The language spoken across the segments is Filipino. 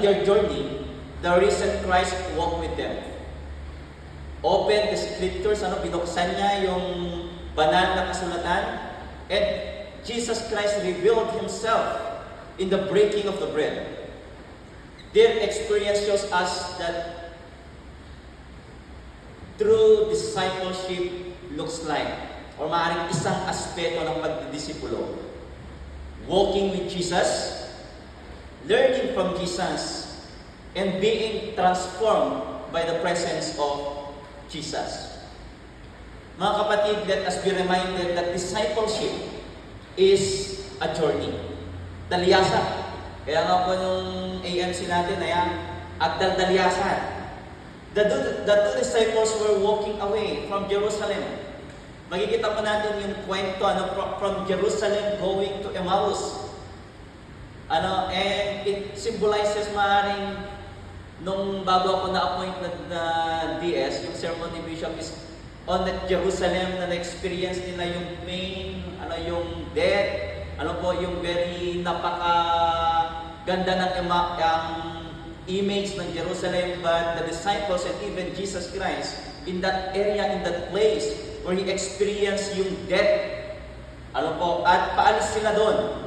in their journey, the risen Christ walked with them. Opened the scriptures, binuksan niya yung banal na kasulatan, and Jesus Christ revealed Himself in the breaking of the bread. Their experience shows us that true discipleship looks like, or maaaring isang aspeto ng pagdidisipulo. Walking with Jesus, learning from Jesus, and being transformed by the presence of Jesus. Mga kapatid, let us be reminded that discipleship is a journey. Dalyasa. Kaya nga po nung ANC natin ay agdaldalyasan. The two disciples were walking away from Jerusalem. Makikita po natin yung kwento from Jerusalem going to Emmaus. And it symbolizes maaaring nung bago ako na-appoint na DS, yung sermon ni Bishop is on that Jerusalem na na-experience nila yung pain, yung death, yung very napaka-ganda ng image ng Jerusalem, but the disciples and even Jesus Christ in that area, in that place where He experienced yung death, at paalis sila doon.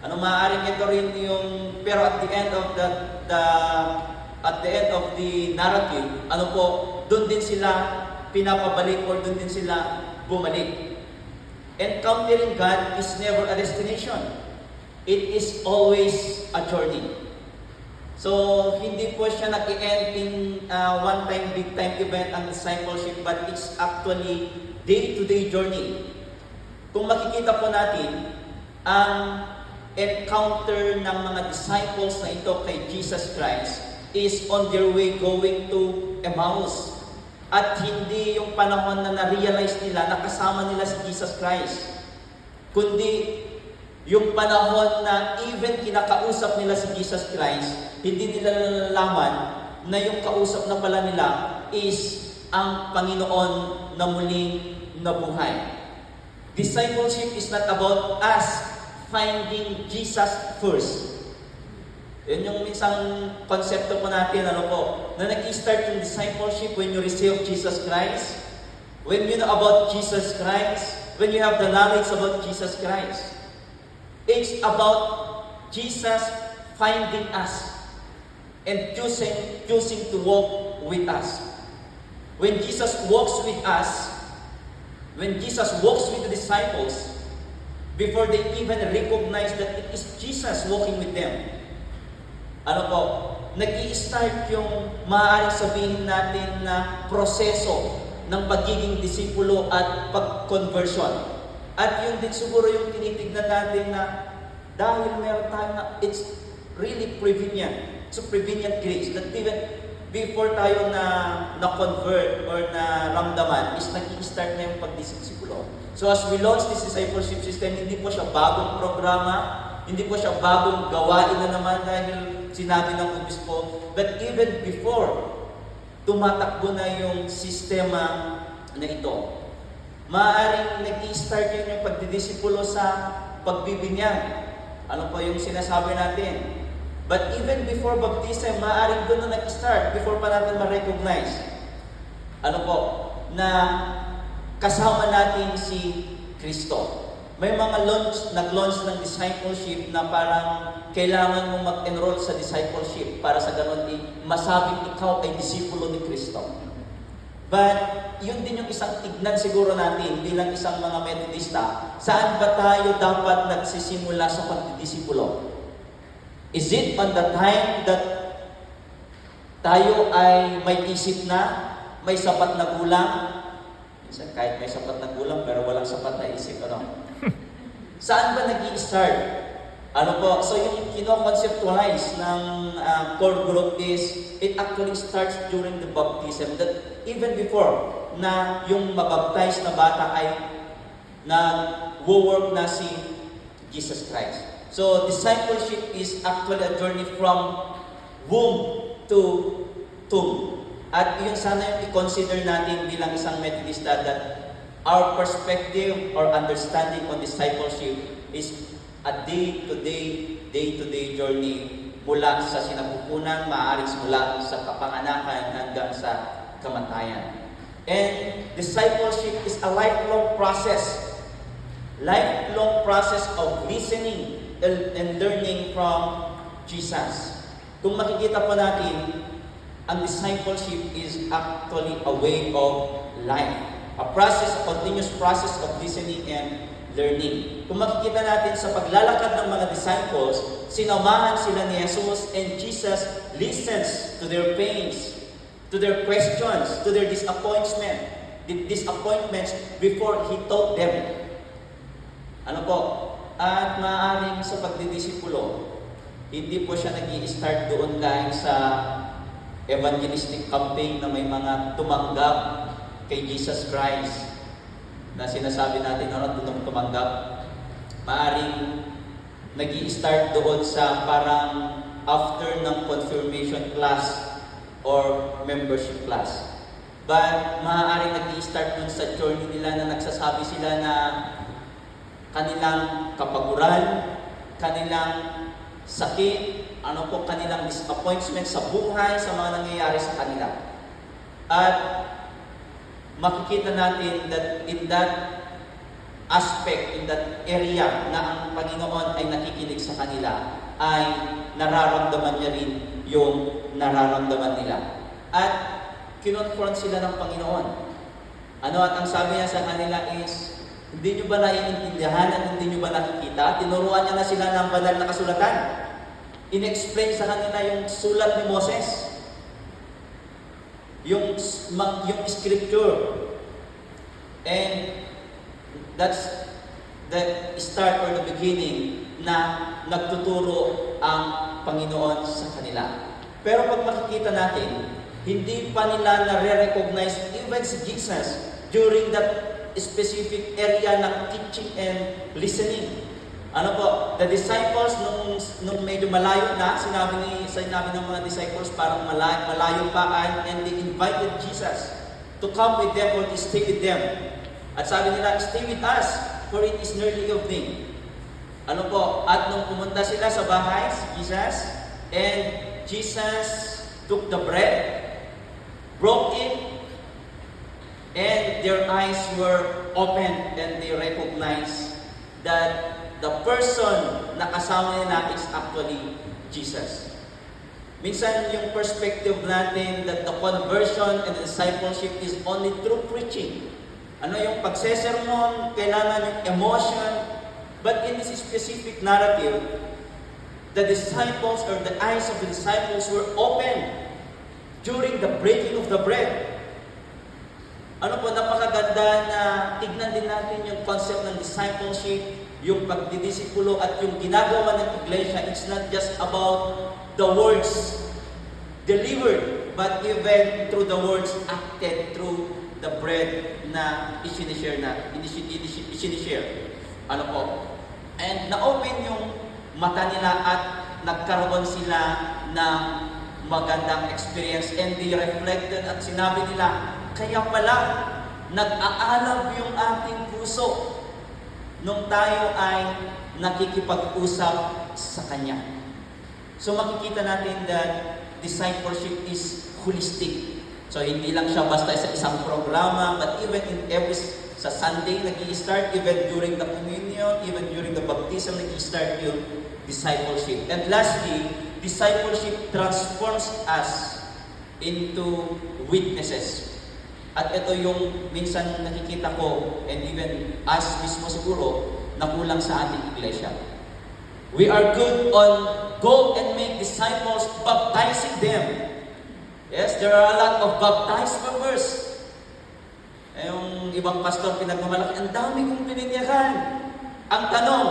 Maaaring ito rin yung, pero at the end of the narrative, doon din sila pinapabalik or doon din sila bumalik. Encountering God is never a destination. It is always a journey. So, hindi po siya nag-end in one-time, big-time event ang discipleship, but it's actually day-to-day journey. Kung makikita po natin, ang encounter ng mga disciples na ito kay Jesus Christ is on their way going to Emmaus. At hindi yung panahon na na-realize nila na kasama nila si Jesus Christ, kundi yung panahon na even kinakausap nila si Jesus Christ, hindi nila nalalaman na yung kausap na pala nila is ang Panginoon na muling nabuhay. Discipleship is not about us finding Jesus first. Yun yung minsang konsepto po natin, na nag-start yung discipleship when you receive Jesus Christ, when you know about Jesus Christ, when you have the knowledge about Jesus Christ. It's about Jesus finding us and choosing to walk with us. When Jesus walks with us, when Jesus walks with the disciples, before they even recognize that it is Jesus walking with them, nag-i-start yung maaaring sabihin natin na proseso ng pagiging disipulo at pag-conversion. At yun din siguro yung tinitignan natin na dahil meron tayo na it's really prevenient. It's a prevenient grace that even before tayo na-convert or na-ramdaman is nag-i-start na yung pagdisipulo. So as we launch this discipleship system, hindi po siya bagong programa, hindi po siya bagong gawain na naman dahil sinabi ng obispo, but even before, tumatakbo na yung sistema na ito. Maaaring nag-i-start yun yung pagdidisipulo sa pagbibinyag. Ano po yung sinasabi natin? But even before baptism, maaaring doon na nag-start, before pa natin ma-recognize. Na kasama natin si Kristo. May mga nag-launch ng discipleship na parang kailangan mong mag-enroll sa discipleship para sa ganun masabing ikaw ay disipulo ni Kristo. But yun din yung isang tignan siguro natin bilang isang mga Metodista. Saan ba tayo dapat nagsisimula sa pagdidisipulo? Is it on the time that tayo ay may isip na, may sapat na gulang? Kahit may sapat na gulang pero walang sapat na isip, Saan ba nag-i-start? So yung kino-conceptualize ng core group is, it actually starts during the baptism. That even before na yung mabaptize na bata ay nag-work na si Jesus Christ. So discipleship is actually a journey from womb to tomb. At yun sana yung i-consider natin bilang isang Methodista that our perspective or understanding on discipleship is a day-to-day journey mula sa sinapupunan, maaaring mula sa kapanganakan hanggang sa kamatayan. And discipleship is a lifelong process. Lifelong process of listening and learning from Jesus. Kung makikita po natin, ang discipleship is actually a way of life. A process, a continuous process of listening and learning. Kung makikita natin sa paglalakad ng mga disciples, sinamahan sila ni Jesus and Jesus listens to their pains, to their questions, to their disappointments before He taught them. Ano po? At maaaring sa pagdidisipulo, hindi po siya nag-i-start doon dahil sa evangelistic campaign na may mga tumanggap kay Jesus Christ na sinasabi natin, doon tumanggap. Maaaring nag-i-start doon sa parang after ng confirmation class or membership class. But maaaring nag-i-start doon sa journey nila na nagsasabi sila na kanilang kapaguran, kanilang sakit, kanilang disappointment sa buhay, sa mga nangyayari sa kanila. At makikita natin that in that aspect, in that area na ang Panginoon ay nakikinig sa kanila, ay nararamdaman niya rin yung nararamdaman nila. At kinonfront sila ng Panginoon. At ang sabi niya sa kanila is, hindi nyo ba naiintindihan at hindi nyo ba nakikita? Tinuruan niya na sila ng banal na kasulatan. In-explain sa kanila yung sulat ni Moses. Yung scripture. And that's the start or the beginning na nagtuturo ang Panginoon sa kanila. Pero pag makikita natin, hindi pa nila nare-recognize even si Jesus during that specific area ng teaching and listening. The disciples, nung medyo malayo na, sinabi ng mga disciples, parang malayo pa, and they invited Jesus to come with them or to stay with them. At sabi nila, stay with us, for it is nearly evening. At nung pumunta sila sa bahay, si Jesus, and Jesus took the bread, broke it, and their eyes were opened and they recognized that the person na kasama nila is actually Jesus. Minsan yung perspective natin that the conversion and the discipleship is only through preaching. Yung pagsesermon, kailangan yung emotion. But in this specific narrative, the disciples or the eyes of the disciples were opened during the breaking of the bread. Napakaganda na tignan din natin yung concept ng discipleship, yung pagdidisipulo at yung ginagawa ng iglesia. It's not just about the words delivered, but even through the words acted through the bread na isinishare. And na-open yung mata nila at nagkaroon sila ng magandang experience and they reflected at sinabi nila, kaya pala, nag-aalab yung ating puso nung tayo ay nakikipag-usap sa Kanya. So makikita natin that discipleship is holistic. So hindi lang siya basta sa isang programa, but even in sa Sunday nag-i-start, even during the communion, even during the baptism, nag-i-start yung discipleship. And lastly, discipleship transforms us into witnesses. At ito yung minsan nakikita ko, and even us mismo siguro, na kulang sa ating iglesia. We are good on go and make disciples, baptizing them. Yes, there are a lot of baptized members. Yung ibang pastor pinagmamalaki, ang dami kong pininyakan. Ang tanong,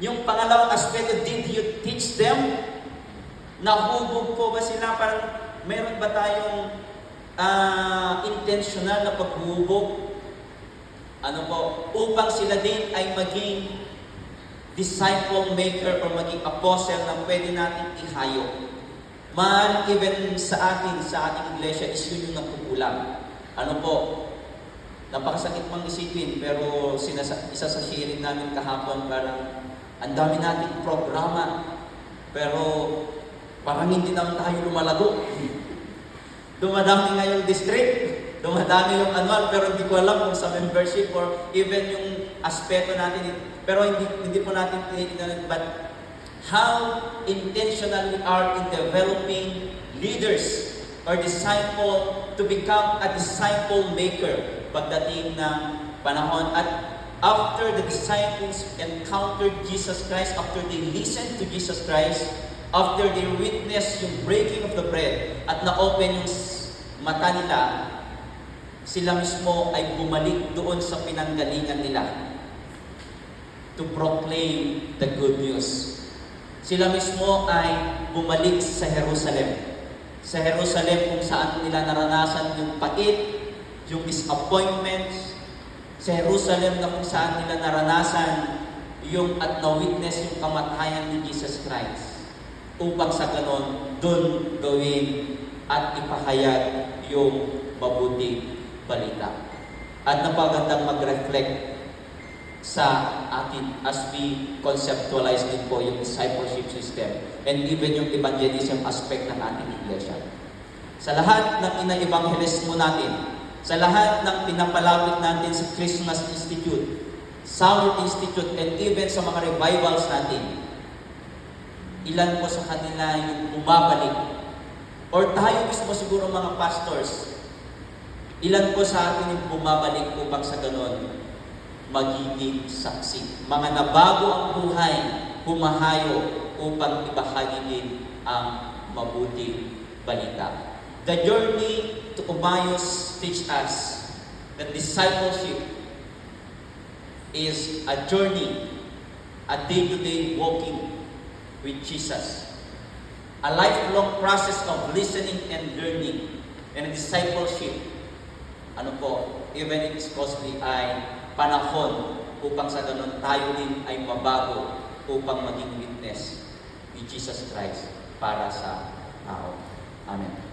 yung pangalawang aspeto, did you teach them? Nahubog po ba sila? Parang meron ba tayong intentional na paghubog? Upang sila din ay maging disciple maker or maging apostle na pwede natin ihayo. Man, even sa ating iglesia, is yun yung nagkukulang. Napakasakit mang isipin, pero isa sa sharing namin kahapon, parang ang dami nating programa, pero Parang hindi naman tayo lumalago. Dumadami nga yung district, dumadami yung annual, pero hindi ko alam kung sa membership or even yung aspeto natin. Pero hindi po natin tinitingnan. But how intentional we are in developing leaders or disciple to become a disciple maker pagdating ng panahon. At after the disciples encountered Jesus Christ, after they listened to Jesus Christ, after they witnessed yung breaking of the bread at na-open yung mata nila, sila mismo ay bumalik doon sa pinanggalingan nila to proclaim the good news. Sila mismo ay bumalik sa Jerusalem. Sa Jerusalem kung saan nila naranasan yung pait, yung disappointments. Sa Jerusalem na kung saan nila naranasan yung at na-witness yung kamatayan ni Jesus Christ. Upang sa ganon, doon gawin at ipahayag yung mabuting balita. At napagandang mag-reflect sa atin as we conceptualize din po yung discipleship system and even yung evangelism aspect ng ating iglesia. Sa lahat ng ina-evangelismo natin, sa lahat ng pinapalapit natin sa Christmas Institute, Summer Institute, and even sa mga revivals natin, ilan po sa kanila yung bumabalik? Or tayo mismo siguro mga pastors, ilan po sa atin yung bumabalik upang sa ganon magiging saksi? Mga nabago ang buhay, humahayo upang ibahagi din ang mabuting balita. The journey to Emmaus teach us that discipleship is a journey, a day-to-day walking with Jesus. A lifelong process of listening and learning. And a discipleship, even if it's costly, ay panahon upang sa ganun tayo din ay mabago upang maging witness ni Jesus Christ para sa tao. Amen.